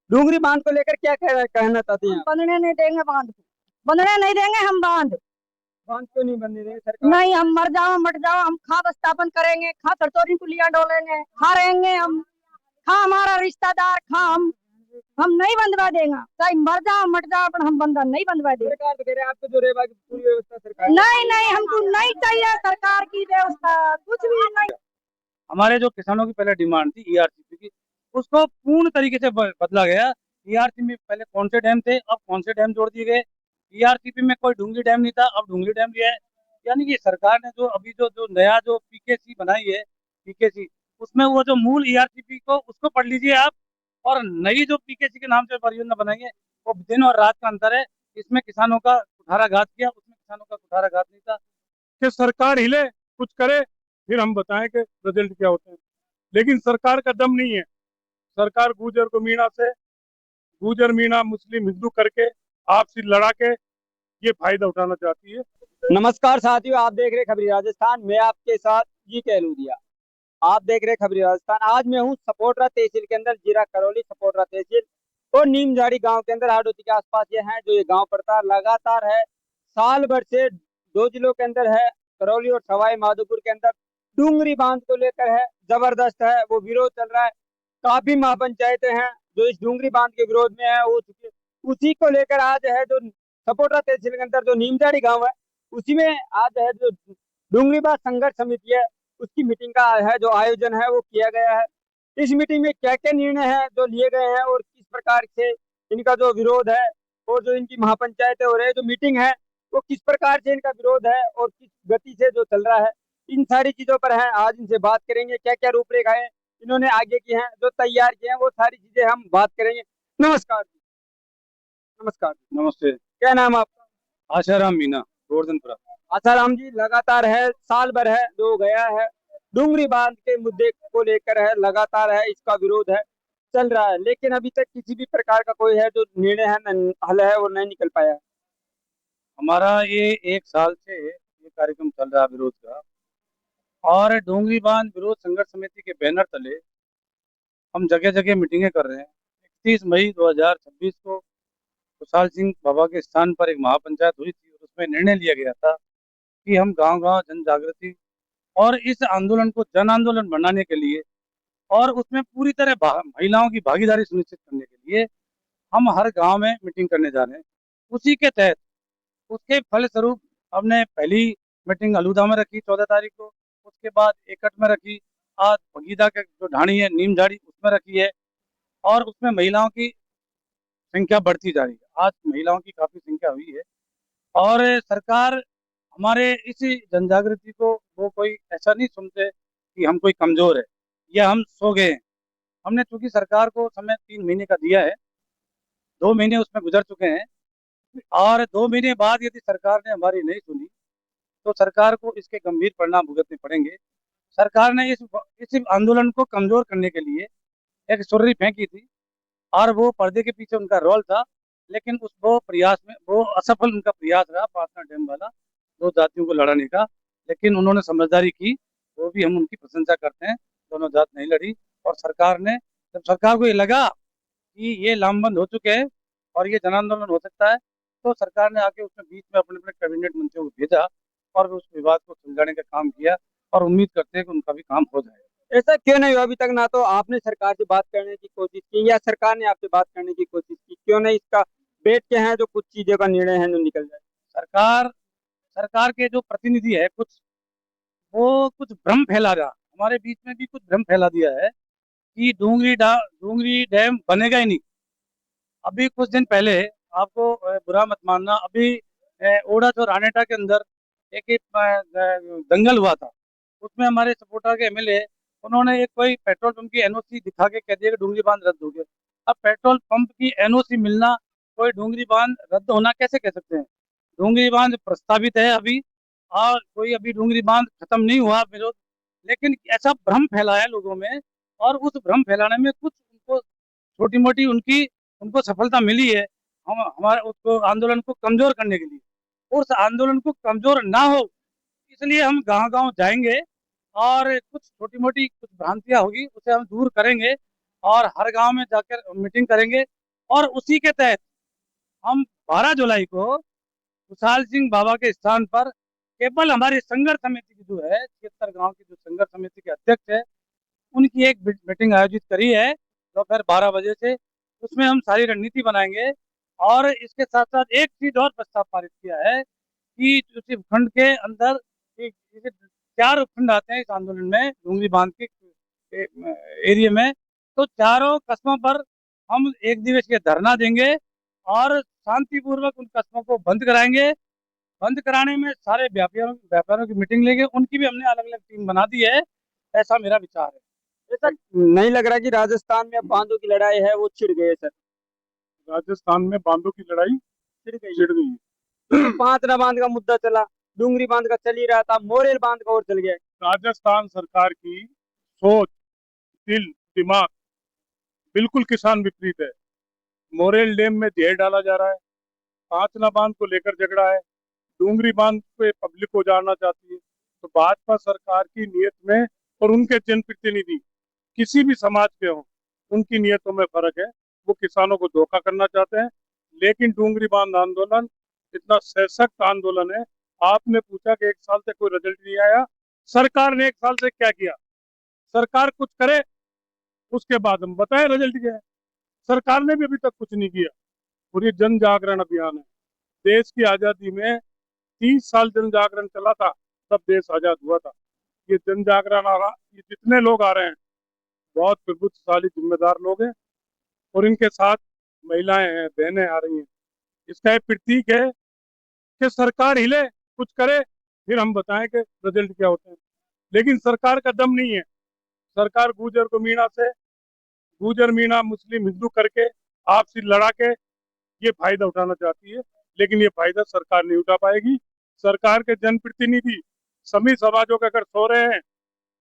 डूंगरी बांध को लेकर क्या कहना चाहती हैं हम आप? बनने नहीं देंगे बांध को। बनने नहीं देंगे हम बांध। बांध क्यों नहीं बनने देंगे सरकार? नहीं, हम मर जाओ मट जाओ, हम खाद स्थापन करेंगे, खा सरसों पुलिया डोलेंगे, खा रहेंगे हम। खा हमारा रिश्तेदार खा हम नहीं बंधवा देंगे। चाहे मर जाओ मट जाओ, पर हम बंधन नहीं बंधवा देंगे। सरकार तो कह रहे हैं आपको जो रेवा की पूरी व्यवस्था सरकार ने नहीं नहीं, हमको नहीं चाहिए सरकार की व्यवस्था, कुछ भी नहीं। हमारे जो किसानों की पहले डिमांड थी ईआरसीपी की, उसको पूर्ण तरीके से बदला गया। ईआरसीपी में पहले कौन से डैम थे, अब कौन से डैम जोड़ दिए गए। ईआरसीपी में कोई ढूंगरी डैम नहीं था, अब ढूंगरी डैम दिया है। यानी कि सरकार ने जो अभी जो जो नया जो पीकेसी बनाई है, पीकेसी, उसमें वो जो मूल ईआरसीपी को उसको पढ़ लीजिए आप, और नई जो पीकेसी के नाम से परियोजना बनाई है, वो दिन और रात का अंतर है। इसमें किसानों का कुठाराघात किया, उसमें किसानों का कुठाराघात नहीं था। कि सरकार हिले, कुछ करे, फिर हम बताएं कि रिजल्ट क्या होते हैं। लेकिन सरकार का दम नहीं है। सरकार गुजर को मीणा से, गुजर मीणा मुस्लिम हिंदू करके आपसी लड़ा के ये फायदा उठाना चाहती है। नमस्कार साथियों, आप देख रहे खबरी राजस्थान। मैं आपके साथ जी कहलूदिया। आप देख रहे खबरी राजस्थान। आज मैं हूँ सपोटरा तहसील के अंदर, जीरा करौली सपोटरा तहसील और नीमझाड़ी गांव के अंदर। हाडोती के आसपास ये है जो ये गांव पड़ता है। लगातार है साल भर से दो जिलों के अंदर है, करौली और सवाई माधोपुर के अंदर डूंगरी बांध को लेकर है जबरदस्त है वो विरोध चल रहा है। काफी महापंचायतें हैं जो इस डूंगरी बांध के विरोध में है हो चुकी है। उसी को लेकर आज है जो सपोटरा तहसील के अंदर जो नीमझाड़ी गाँव है, उसी में आज है जो डूंगरी बांध संघर्ष समिति है, उसकी मीटिंग का है जो आयोजन है वो किया गया है। इस मीटिंग में क्या क्या निर्णय है जो लिए गए हैं और किस प्रकार से इनका जो विरोध है और जो इनकी महापंचायतें हो रही है, जो मीटिंग है वो किस प्रकार से इनका विरोध है और किस गति से जो चल रहा है, इन सारी चीजों पर है आज इनसे बात करेंगे। क्या क्या रूपरेखाएं इन्होंने आगे की हैं, जो तैयार किए हैं, वो सारी चीजें हम बात करेंगे। नमस्कार जी। नमस्कार। नमस्ते। क्या नाम आपका? आशाराम मीना, गोवर्धनपुरा। आसाराम जी, लगातार है साल भर है जो गया है डूंगरी बांध के मुद्दे को लेकर है, लगातार है इसका विरोध है चल रहा है, लेकिन अभी तक किसी भी प्रकार का कोई है जो निर्णय है हल है वो नहीं निकल पाया है। हमारा ये 1 साल से ये कार्यक्रम चल रहा है विरोध का, और डोंगरी बांध विरोध संघर्ष समिति के बैनर तले हम जगह जगह मीटिंगें कर रहे हैं। 31 मई 2026 को खुशहाल सिंह बाबा के स्थान पर एक महापंचायत हुई थी, और उसमें निर्णय लिया गया था कि हम गांव गांव जन जागृति और इस आंदोलन को जन आंदोलन बनाने के लिए, और उसमें पूरी तरह महिलाओं की भागीदारी सुनिश्चित करने के लिए हम हर गांव में मीटिंग करने जा रहे हैं। उसी के तहत उसके फलस्वरूप हमने पहली मीटिंग अलूदा में रखी 14 तारीख को, उसके बाद एकट में रखी, आज भगीदा के जो ढाणी है नीम झाड़ी उसमें रखी है, और उसमें महिलाओं की संख्या बढ़ती जा रही है। आज महिलाओं की काफी संख्या हुई है, और सरकार हमारे इस जन जागृति को वो कोई ऐसा नहीं सुनते कि हम कोई कमजोर है या हम सो गए हैं। हमने चूंकि सरकार को समय 3 महीने का दिया है, 2 महीने उसमें गुजर चुके हैं, और 2 महीने बाद यदि सरकार ने हमारी नहीं सुनी तो सरकार को इसके गंभीर परिणाम भुगतने पड़ेंगे। सरकार ने इस आंदोलन को कमजोर करने के लिए एक सुर्री फेंकी थी, और वो पर्दे के पीछे उनका रोल था, लेकिन उस वो प्रयास में वो असफल उनका प्रयास रहा, पातना डैम वाला दो जातियों को लड़ाने का। लेकिन उन्होंने समझदारी की, वो भी हम उनकी प्रशंसा करते हैं। दोनों जात नहीं लड़ी, और सरकार ने, जब सरकार को ये लगा कि ये लामबंद हो चुके हैं और ये जन आंदोलन हो सकता है, तो सरकार ने आके उसमें बीच में अपने अपने कैबिनेट मंत्रियों को भेजा और उस विवाद को सुलझाने का काम किया, और उम्मीद करते हैं कि उनका भी काम हो जाए। ऐसा क्यों नहीं हुआ अभी तक? ना तो आपने सरकार से बात करने की कोशिश की या सरकार ने आपसे बात करने की कोशिश की, क्यों नहीं इसका बैठ के हैं जो कुछ चीजों का निर्णय है जो निकल जाए? सरकार सरकार के जो प्रतिनिधि है कुछ, वो कुछ भ्रम फैला रहा, हमारे बीच में भी कुछ भ्रम फैला दिया है कि डूंगरी डैम बनेगा ही नहीं। अभी कुछ दिन पहले, आपको बुरा मत मानना, अभी ओडा और रानेटा के अंदर एक दंगल हुआ था। उसमें हमारे सपोर्टर के एमएलए, उन्होंने एक कोई पेट्रोल पंप की एनओसी दिखा के कह दिया कि डूंगरी बांध रद्द हो गया। अब पेट्रोल पंप की एनओसी मिलना कोई डूंगरी बांध रद्द होना कैसे कह सकते हैं? डूंगरी बांध प्रस्तावित है अभी, और कोई अभी डूंगरी बांध खत्म नहीं हुआ विरोध, लेकिन ऐसा भ्रम फैलाया लोगों में, और उस भ्रम फैलाने में कुछ उनको छोटी मोटी उनकी उनको सफलता मिली है, हम हमारे उसको आंदोलन को कमजोर करने के लिए। उस आंदोलन को कमजोर ना हो इसलिए हम गांव गांव जाएंगे, और कुछ छोटी मोटी कुछ भ्रांतियां होगी उसे हम दूर करेंगे, और हर गांव में जाकर मीटिंग करेंगे। और उसी के तहत हम 12 जुलाई को खुशहाल सिंह बाबा के स्थान पर केवल हमारी संघर्ष समिति की जो है 76 गांव की जो संघर्ष समिति के अध्यक्ष है उनकी एक मीटिंग आयोजित करी है दोपहर 12 बजे से। उसमें हम सारी रणनीति बनाएंगे। और इसके साथ साथ एक चीज और प्रस्ताव पारित किया है कि उस उपखंड के अंदर जैसे 4 उपखंड आते हैं इस आंदोलन में डूंगरी बांध के एरिया में, तो चारों कस्बों पर हम एक दिवसीय धरना देंगे और शांतिपूर्वक उन कस्बों को बंद कराएंगे। बंद कराने में सारे व्यापारियों की मीटिंग लेंगे, उनकी भी हमने अलग अलग टीम बना दी है। ऐसा मेरा विचार है। ऐसा नहीं लग रहा कि राजस्थान में अब बांधों की लड़ाई है वो छिड़ गई है सर? राजस्थान में बांधों की लड़ाई छिड़ गई है। छिड़ गई है। पांचना बांध का मुद्दा चला, डूंगरी बांध का चल ही रहा था, मोरेल बांध का और चल गया। राजस्थान सरकार की सोच, दिल, दिमाग बिल्कुल किसान विपरीत है। मोरेल डैम में ढेर डाला जा रहा है, पांचना बांध को लेकर झगड़ा है, डूंगरी बांध पे पब्लिक को जानना चाहती है। तो भाजपा सरकार की नीयत में और उनके जनप्रतिनिधि किसी भी समाज के हों, उनकी नीयतों में फर्क है। वो किसानों को धोखा करना चाहते हैं। लेकिन डूंगरी बांध आंदोलन इतना सशक्त आंदोलन है। आपने पूछा कि 1 साल से कोई रिजल्ट नहीं आया, सरकार ने 1 साल से क्या किया? सरकार कुछ करे उसके बाद हम बताएं रिजल्ट क्या है। सरकार ने भी अभी तक कुछ नहीं किया। और ये जन जागरण अभियान है। देश की आजादी में 30 साल जन जागरण चला था, तब देश आजाद हुआ था। ये जन जागरण आ रहा, ये जितने लोग आ रहे हैं बहुत प्रभुत्वशाली जिम्मेदार लोग हैं और इनके साथ महिलाएं हैं, बहनें आ रही हैं। इसका एक प्रतीक है कि सरकार हिले, कुछ करे, फिर हम बताएं कि रिजल्ट क्या होते हैं। लेकिन सरकार का दम नहीं है। सरकार गुजर को मीणा से, गुजर मीणा मुस्लिम हिंदू करके आपसी लड़ा के ये फायदा उठाना चाहती है। लेकिन ये फायदा सरकार नहीं उठा पाएगी। सरकार के जनप्रतिनिधि सभी समाजों के अगर सो रहे हैं,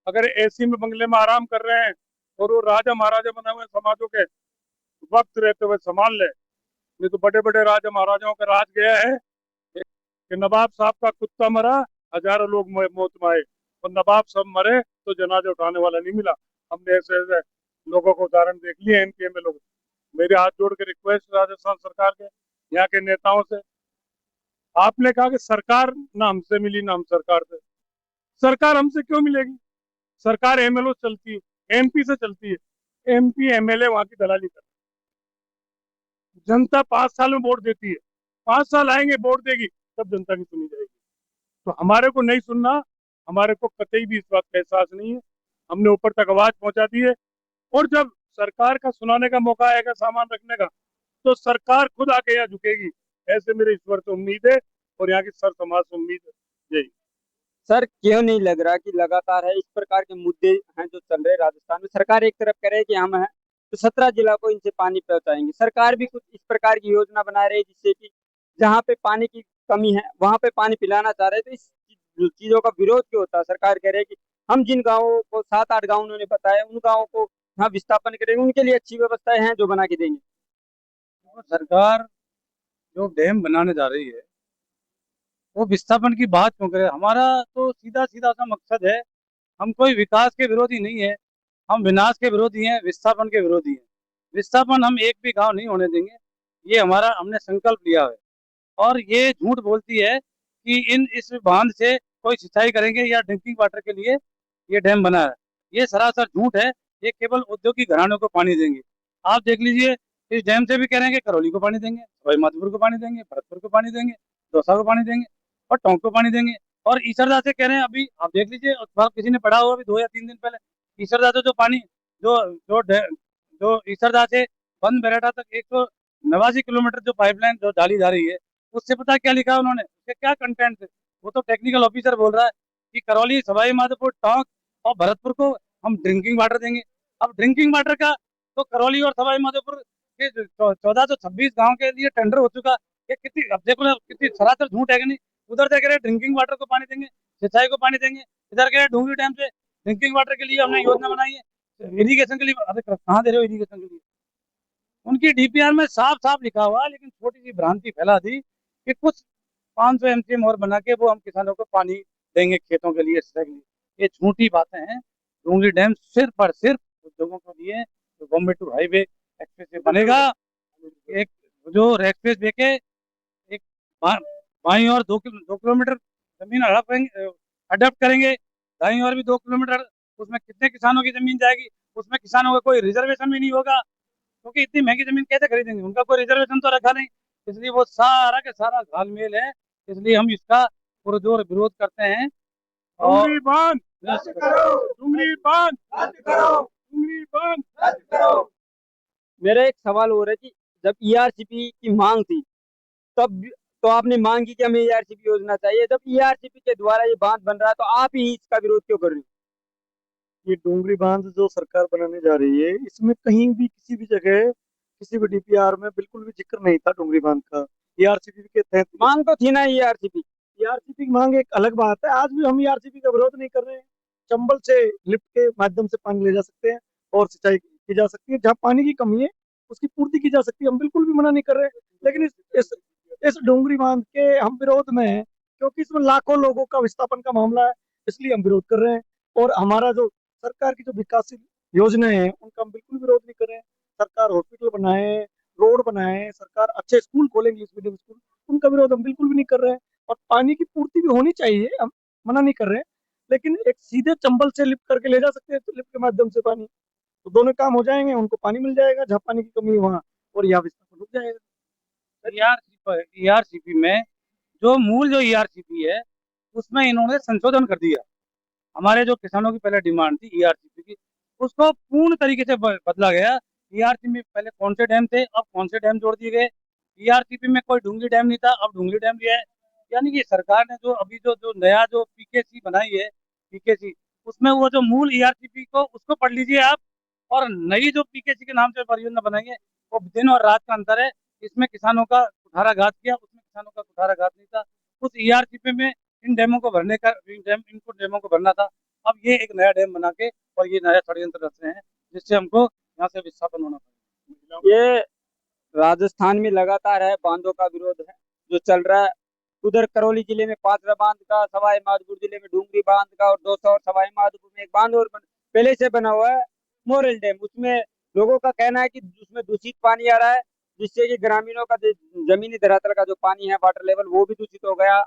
अगर एसी में बंगले में आराम कर रहे हैं और वो राजा महाराजा बने हुए समाजों के वक्त रहते हुए संभाल ले। नहीं तो बड़े बड़े राजा महाराजाओं का राज गया है कि नवाब साहब का कुत्ता मरा, हजारों लोग मौत में आए, और नवाब साहब मरे तो जनाजा उठाने वाला नहीं मिला। हमने ऐसे ऐसे लोगों को उदाहरण देख लिए एमपी में लोग। मेरे हाथ जोड़ के रिक्वेस्ट राजस्थान सरकार के, यहाँ के नेताओं से, आपने कहा कि सरकार ना हमसे मिली ना हम सरकार से। सरकार हमसे क्यों मिलेगी? सरकार एमएलओ चलती है, एमपी से चलती है। एमपी एमएलए वहां की दलाली करते हैं। जनता 5 साल में वोट देती है, 5 साल आएंगे वोट देगी, तब जनता की सुनी जाएगी। तो हमारे को नहीं सुनना, हमारे को कतई भी इस बात का एहसास नहीं है। हमने ऊपर तक आवाज पहुंचा दी है। और जब सरकार का सुनाने का मौका आएगा सामान रखने का, तो सरकार खुद आके यहाँ झुकेगी, ऐसे मेरे ईश्वर से उम्मीद है और यहाँ की सर समाज से उम्मीद है। जय। सर क्यों नहीं लग रहा कि लगातार है इस प्रकार के मुद्दे हैं जो चल रहे हैं राजस्थान में? सरकार एक तरफ कह रही है कि हम हैं तो 17 जिला को इनसे पानी पहुंचाएंगे, सरकार भी कुछ इस प्रकार की योजना बना रही है जिससे कि जहाँ पे पानी की कमी है वहां पे पानी पिलाना चाह रहे हैं। तो इस चीजों का विरोध क्यों होता है? सरकार कह रही है कि हम जिन गाँवों को 7-8 गाँव उन्होंने बताया उन गाँवों को यहाँ विस्थापन करेंगे, उनके लिए अच्छी व्यवस्थाएं हैं जो बना के देंगे। तो सरकार जो डैम बनाने जा रही है वो विस्थापन की बात क्यों करे? हमारा तो सीधा सीधा सा मकसद है, हम कोई विकास के विरोधी नहीं है, हम विनाश के विरोधी हैं, विस्थापन के विरोधी हैं। विस्थापन हम एक भी गांव नहीं होने देंगे, ये हमारा हमने संकल्प लिया है। और ये झूठ बोलती है कि इस बांध से कोई सिंचाई करेंगे या ड्रिंकिंग वाटर के लिए ये डैम बना है, ये सरासर झूठ है। ये केवल औद्योगिक घरानों को पानी देंगे। आप देख लीजिए, इस डैम से भी कह रहे हैं कि करौली को पानी देंगे, सवाई माधोपुर को पानी देंगे, भरतपुर को पानी देंगे, दौसा को पानी देंगे और टोंक को पानी देंगे। और ईसरदा से कह रहे हैं, अभी आप देख लीजिए, किसी ने पढ़ा होगा अभी 2 या 3 दिन पहले, ईसरदा से जो पानी जो जो जो ईसरदा से बंद बेरेटा तक 189 किलोमीटर जो पाइपलाइन जो डाली जा रही है, उससे पता क्या लिखा है उन्होंने, उसके क्या कंटेंट है? वो तो टेक्निकल ऑफिसर बोल रहा है कि करौली, सवाई माधोपुर, टोंक और भरतपुर को हम ड्रिंकिंग वाटर देंगे। अब ड्रिंकिंग वाटर का तो करौली और सवाई माधोपुर के 1426 गांव के लिए टेंडर हो चुका। ये कितनी, अब देखो ना, कितनी सरासर झूठ है कि नहीं। उधर से कह रहे ड्रिंकिंग वाटर को पानी देंगे, सिंचाई को पानी देंगे, इधर कह रहे डूंगरी डैम से ड्रिंकिंग वाटर के लिए हमने योजना बनाई है, इरीगेशन के लिए। अरे कहाँ दे रहे हो इरीगेशन के लिए? उनकी डीपीआर में साफ साफ लिखा हुआ, लेकिन छोटी सी भ्रांति फैला दी कि कुछ 500 एमसीएम और बना के वो हम किसानों को पानी देंगे खेतों के लिए, सिंचाई के लिए। ये झूठी बातें हैं। डूंगरी डैम सिर्फ और सिर्फ उद्योगों के लिए, तो बॉम्बे टू हाईवे एक्सप्रेस बनेगा। एक जो एक्सप्रेस वे के एक बाईं और 2 किलोमीटर जमीन अडप्ट करेंगे, दाईं और भी 2 किलोमीटर। उसमें कितने किसानों की जमीन जाएगी? उसमें किसानों का कोई रिजर्वेशन भी नहीं होगा, क्योंकि इतनी महंगी जमीन कैसे खरीदेंगे? उनका कोई रिजर्वेशन तो रखा नहीं। इसलिए वो सारा के सारा घालमेल है। इसलिए हम इसका पुरजोर विरोध करते हैं। और डूंगरी बांध डूंगरी बांध डूंगरी बांध। मेरा एक सवाल हो रहा है कि जब ईआरसीपी की मांग थी तब तो आपने मांग की कि हमें ईआरसीपी योजना चाहिए। जब ईआरसीपी के द्वारा ये बांध बन रहा है तो आप ही इसका विरोध क्यों कर रहे हो? ये डोंगरी बांध जो सरकार बनाने जा रही है, इसमें कहीं भी किसी भी जगह किसी भी डीपीआर में बिल्कुल भी जिक्र नहीं था डोंगरी बांध का। ईआरसीपी के तहत मांग तो थी ना ईआरसीपी। ईआरसीपी की मांग एक अलग बात है। आज भी हम ईआरसीपी का विरोध नहीं कर रहे हैं। चंबल से लिफ्ट के माध्यम से पानी ले जा सकते हैं और सिंचाई की जा सकती है। जहाँ पानी की कमी है उसकी पूर्ति की जा सकती है, हम बिल्कुल भी मना नहीं कर रहे हैं। लेकिन इस डोंगरी बांध के हम विरोध में हैं, क्योंकि इसमें लाखों लोगों का विस्थापन का मामला है, इसलिए हम विरोध कर रहे हैं। और हमारा जो सरकार की जो विकासशील योजनाएं हैं उनका हम बिल्कुल विरोध नहीं कर रहे हैं। सरकार हॉस्पिटल बनाए, रोड बनाए, सरकार अच्छे स्कूल खोले, इंग्लिश मीडियम स्कूल, उनका विरोध हम बिल्कुल भी नहीं कर रहे हैं। और पानी की पूर्ति भी होनी चाहिए, हम मना नहीं कर रहे हैं। लेकिन एक सीधे चंबल से लिफ्ट करके ले जा सकते हैं, तो लिफ्ट के माध्यम से पानी, तो दोनों काम हो जाएंगे। उनको पानी मिल जाएगा जहाँ पानी की कमी है वहाँ, और यहाँ विस्थापन रुक जाएगा। ईआरसीपी में जो ईआरसीपी है उसमें इन्होंने संशोधन कर दिया। हमारे जो किसानों की पहले डिमांड थी ईआरसीपी की, उसको पूर्ण तरीके से बदला गया। ईआरसीपी में पहले कौन से डैम थे, अब कौन से डैम जोड़ दिए गए। ईआरसीपी में कोई ढूंगी डैम नहीं था, अब ढूंगी डैम लिया है। यानी कि सरकार ने जो अभी जो नया जो पीकेसी बनाई है, पीकेसी, उसमें वो जो मूल ईआरसीपी को उसको पढ़ लीजिए आप, और नई जो पीकेसी के नाम से परियोजना बनाई है, वो दिन और रात का अंतर है। इसमें किसानों का कुठाराघात किया, उसमें किसानों का कुठाराघात नहीं था। उस ईआरसीपी में इन डैमों को भरने का इनको डैमों को भरना था। अब ये एक नया डैम बना के और ये नया षड्यंत्र रच रहे हैं, जिससे हमको यहाँ से विस्थापन होना पड़ेगा। ये राजस्थान में लगातार है बांधों का विरोध है जो चल रहा है। उधर करौली जिले में पाथरा बांध का, सवाई माधोपुर जिले में डूंगरी बांध का, और 200 और सवाई माधोपुर में एक बांध और पहले से बना हुआ है मोरल डैम। उसमें लोगों का कहना है कि उसमें दूषित पानी आ रहा है, जिससे कि ग्रामीणों का जमीनी धरातल का जो पानी है, वाटर लेवल, वो भी दूषित हो गया।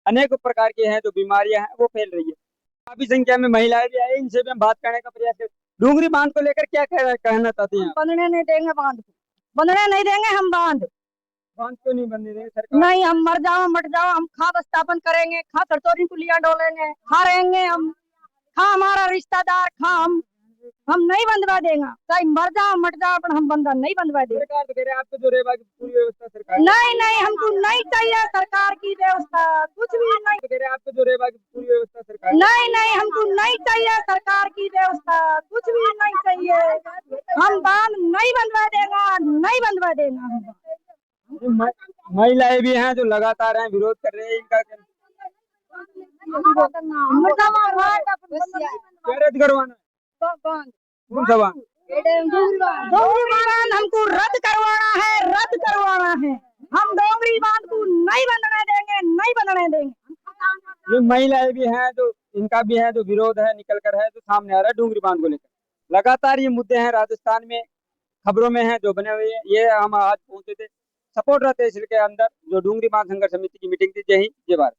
अनेक प्रकार की हैं जो बीमारियां हैं वो फैल रही है। काफी संख्या में महिलाएं भी आई, इनसे भी हम बात करने का प्रयास करें। डूंगरी बांध को लेकर क्या कहना चाहती हैं? बनने नहीं देंगे बांध को, बनने नहीं देंगे हम बांध। बांध क्यों नहीं बनने देंगे सरकार? नहीं, हम मर जाओ मट जाओ, हम खा स्थापन करेंगे, खा सरतोरी पुलिया डोलेंगे, खा रहेंगे हम, खा हमारा रिश्तेदार, खा हम नहीं बंधवा देंगे। चाहे मर जाओ मट जाओ, पर हम बंधन नहीं बंधवा देंगे। सरकार तो कह रहे हैं आपको जो रेवा की पूरी व्यवस्था सरकार नहीं नहीं, हमको नहीं चाहिए सरकार की व्यवस्था, कुछ भी नहीं। तो कह रहे हैं आपको जो रेवा की पूरी व्यवस्था सरकार नहीं नहीं, हमको नहीं चाहिए सरकार की व्यवस्था, कुछ भी नहीं चाहिए। हम बांध नहीं बंधवा देगा, नहीं बंधवा देगा हम। महिलाएं भी हैं जो लगातार हैं, विरोध कर रहे हैं इनका। क्या रद्द करवाना है? कौन सा बांध? डोंगरी बांध हमको रद्द करवाना है, रद्द करवाना है। हम डोंगरी बांध को नहीं बनने देंगे, नहीं बनने देंगे। ये महिलाएं भी हैं जो, इनका भी है जो विरोध है निकल कर है, जो सामने आ रहा है डूंगरी बांध को लेकर। लगातार ये मुद्दे हैं राजस्थान में, खबरों में हैं जो बने हुए हैं। ये हम आज पहुंचे थे सपोर्ट तहसील के अंदर, जो डूंगरी बांध संघर्ष समिति की मीटिंग थी। जय हिंद, जय भारत।